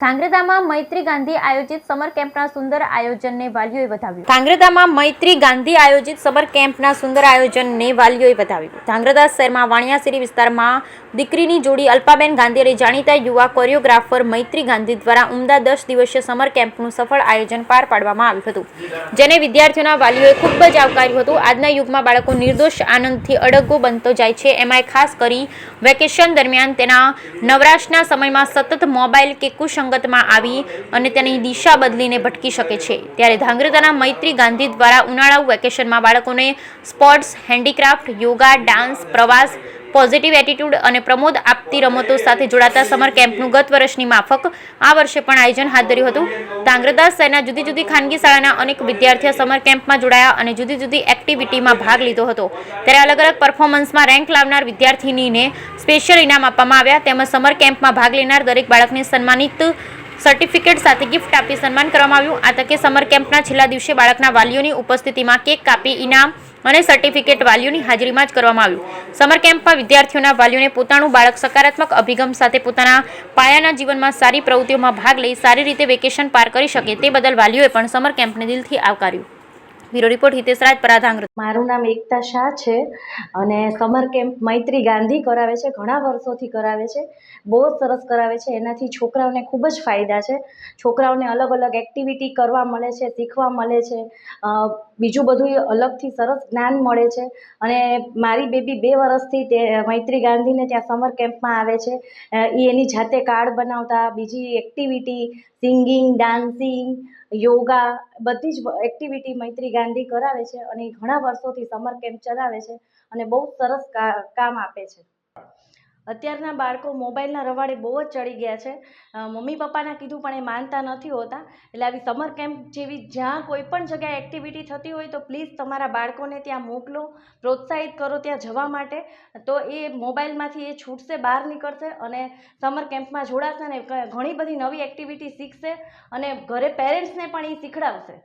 ધાંગ્રધામાં મૈત્રી ગાંધી આયોજિત સમર કેમ્પના સુંદર આયોજનને વાલીઓએ વધાવ્યું. ધાંગ્રધામાં મૈત્રી ગાંધી આયોજિત સમર કેમ્પના સુંદર આયોજનને વાલીઓએ વધાવ્યું. ધાંગ્રધા શહેરમાં વાણિયાશેરી વિસ્તારમાં દીકરીની જોડી અલ્પાબેન ગાંધી અને જાણીતા યુવા કોરિયોગ્રાફર મૈત્રી ગાંધી દ્વારા ઉમદા 10 દિવસીય સમર કેમ્પનું સફળ આયોજન પાર પાડવામાં આવ્યું હતું, જેને વિદ્યાર્થીઓના વાલીઓએ ખૂબ જ આવકાર્યું હતું. આજના યુગમાં બાળકો નિર્દોષ આનંદથી અડગો બનતો જાય છે, એમાંય ખાસ કરી વેકેશન દરમિયાન તેના નવરાશના સમયમાં સતત મોબાઈલ કે કુસંગતમાં આવી અને તેની દિશા બદલીને ભટકી શકે છે. ત્યારે ધાંગ્રધાના મૈત્રી ગાંધી દ્વારા ઉનાળાઉ વેકેશનમાં બાળકોને સ્પોર્ટ્સ, હેન્ડીક્રાફ્ટ, યોગા, ડાન્સ, પ્રવાસ, પોઝિટિવ એટીટ્યુડ અને પ્રમોદ આપતી રમતો સાથે જોડાતા સમર કેમ્પનું ગત વર્ષની માફક આ વર્ષે પણ આયોજન હાથ ધર્યું હતું. ધાંગ્રધા શહેરના જુદી જુદી ખાનગી શાળાના અનેક વિદ્યાર્થીઓ સમર કેમ્પમાં જોડાયા અને જુદી જુદી એક્ટિવિટીમાં ભાગ લીધો હતો. ત્યારે અલગ અલગ પરફોર્મન્સમાં રેન્ક લાવનાર વિદ્યાર્થીનીને સ્પેશિયલ ઇનામ આપવામાં આવ્યા. તેમજ સમર કેમ્પમાં ભાગ લેનાર દરેક બાળકને સન્માનિત સર્ટિફિકેટ સાથે ગિફ્ટ આપી સન્માન કરવામાં આવ્યું. આ તકે સમર કેમ્પના છેલ્લા દિવસે બાળકના વાલીઓની ઉપસ્થિતિમાં કેક કાપી ઇનામ અને સર્ટિફિકેટ વાલીઓની હાજરીમાં જ કરવામાં આવ્યું. સમર કેમ્પમાં વિદ્યાર્થીઓના વાલીઓને પોતાનું બાળક સકારાત્મક અભિગમ સાથે પોતાના પાયાના જીવનમાં સારી પ્રવૃત્તિઓમાં ભાગ લઈ સારી રીતે વેકેશન પાર કરી શકે તે બદલ વાલીઓએ પણ સમર કેમ્પને દિલથી આવકાર્યું. Bureau report Hitesh Rajpara, Dhrangadhra. મારું નામ એકતા શાહ છે અને સમર કેમ્પ મૈત્રી ગાંધી કરાવે છે. ઘણા વર્ષોથી કરાવે છે, બહુ જ સરસ કરાવે છે. એનાથી છોકરાઓને ખૂબ જ ફાયદા છે. છોકરાઓને અલગ અલગ એક્ટિવિટી કરવા મળે છે, શીખવા મળે છે, બીજું બધું અલગથી સરસ જ્ઞાન મળે છે. અને મારી બેબી 2 વર્ષથી તે મૈત્રી ગાંધીને ત્યાં સમર કેમ્પમાં આવે છે. એ એની જાતે કાર્ડ બનાવતા, બીજી એક્ટિવિટી, સિંગિંગ, ડાન્સિંગ, યોગા, બધી જ એક્ટિવિટી મૈત્રી ગાંધી કરાવે છે અને ઘણા વર્ષોથી સમર કેમ્પ ચલાવે છે અને બહુ સરસ કામ આપે છે. અત્યારના બાળકો મોબાઈલના રવાડે બહુ જ ચડી ગયા છે. મમ્મી પપ્પાના કીધું પણ એ માનતા નથી હોતા. એટલે આવી સમર કેમ્પ જેવી જ્યાં કોઈ પણ જગ્યાએ એક્ટિવિટી થતી હોય તો પ્લીઝ તમારા બાળકોને ત્યાં મોકલો, પ્રોત્સાહિત કરો ત્યાં જવા માટે. તો એ મોબાઈલમાંથી એ છૂટશે, બહાર નીકળશે અને સમર કેમ્પમાં જોડાશે ને ઘણી બધી નવી એક્ટિવિટી શીખશે અને ઘરે પેરેન્ટ્સને પણ એ શીખડાવશે.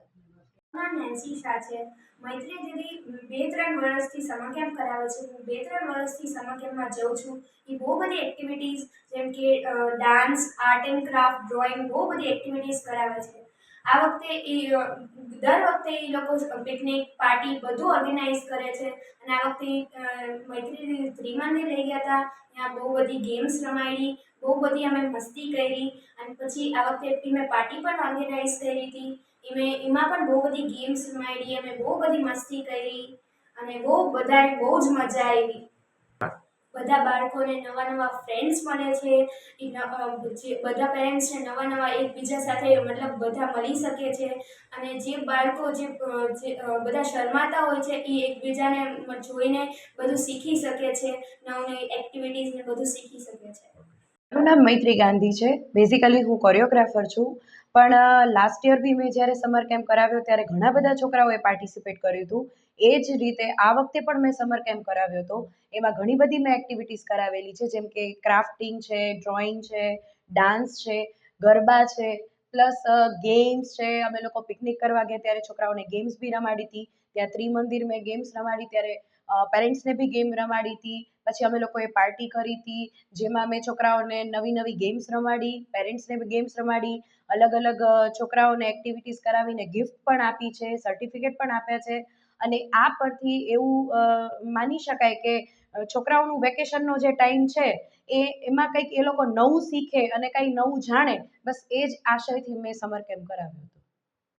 નામ નેન્સી શાહ છે. મૈત્રી દીદી 2-3 વર્ષથી સમર કેમ્પ કરાવે છે. હું 2-3 વર્ષથી સમર કેમ્પમાં જાઉં છું. એ બહુ બધી એક્ટિવિટીઝ જેમ કે dance, art and craft, drawing, બહુ બધી એક્ટિવિટીઝ કરાવે છે. આ વખતે દર વખતે એ લોકો પિકનિક, પાર્ટી બધું ઓર્ગેનાઇઝ કરે છે. અને આ વખતે મૈત્રી દીદી ત્રિમંદિર લઈ ગયા હતા. ત્યાં બહુ બધી ગેમ્સ રમાડી, બહુ બધી અમે મસ્તી કરી અને પછી આ વખતે મેં પાર્ટી પણ ઓર્ગેનાઇઝ કરી હતી. એમાં પણ બહુ બધી ગેમ્સ રમાડી, અમે બહુ બધી મસ્તી કરી અને બહુ જ મજા આવી. બધા બાળકોને નવા નવા ફ્રેન્ડ્સ મળે છે. બધા પેરેન્ટ્સને નવા એકબીજા સાથે મતલબ બધા મળી શકે છે અને જે બાળકો જે બધા શરમાતા હોય છે એ એકબીજાને જોઈને બધું શીખી શકે છે, નવી એક્ટિવિટીઝ ને બધું શીખી શકે છે. મારું નામ મૈત્રી ગાંધી છે. બેઝિકલી હું કોરિયોગ્રાફર છું, પણ લાસ્ટ યર બી મેં જ્યારે સમર કેમ્પ કરાવ્યો ત્યારે ઘણા બધા છોકરાઓએ પાર્ટિસિપેટ કર્યું હતું. એ જ રીતે આ વખતે પણ મેં સમર કેમ્પ કરાવ્યો હતો. એમાં ઘણી બધી મેં એક્ટિવિટીઝ કરાવેલી છે, જેમ કે ક્રાફ્ટિંગ છે, ડ્રોઈંગ છે, ડાન્સ છે, ગરબા છે, પ્લસ ગેમ્સ છે. અમે લોકો પિકનિક કરવા ગયા ત્યારે છોકરાઓને ગેમ્સ બી રમાડી હતી. ત્યાં ત્રિમંદિર મેં ગેમ્સ રમાડી ત્યારે પેરેન્ટ્સને બી ગેમ રમાડી હતી. પછી અમે લોકોએ પાર્ટી કરી હતી, જેમાં મેં છોકરાઓને નવી ગેમ્સ રમાડી, પેરેન્ટ્સને બી ગેમ્સ રમાડી, અલગ અલગ છોકરાઓને એક્ટિવિટીઝ કરાવીને ગિફ્ટ પણ આપી છે, સર્ટિફિકેટ પણ આપ્યા છે. અને આ પરથી એવું માની શકાય કે છોકરાઓનું વેકેશનનો જે ટાઈમ છે એમાં કંઈક એ લોકો નવું શીખે અને કંઈ નવું જાણે, બસ એ જ આશયથી મેં સમર કેમ્પ કરાવ્યો હતો.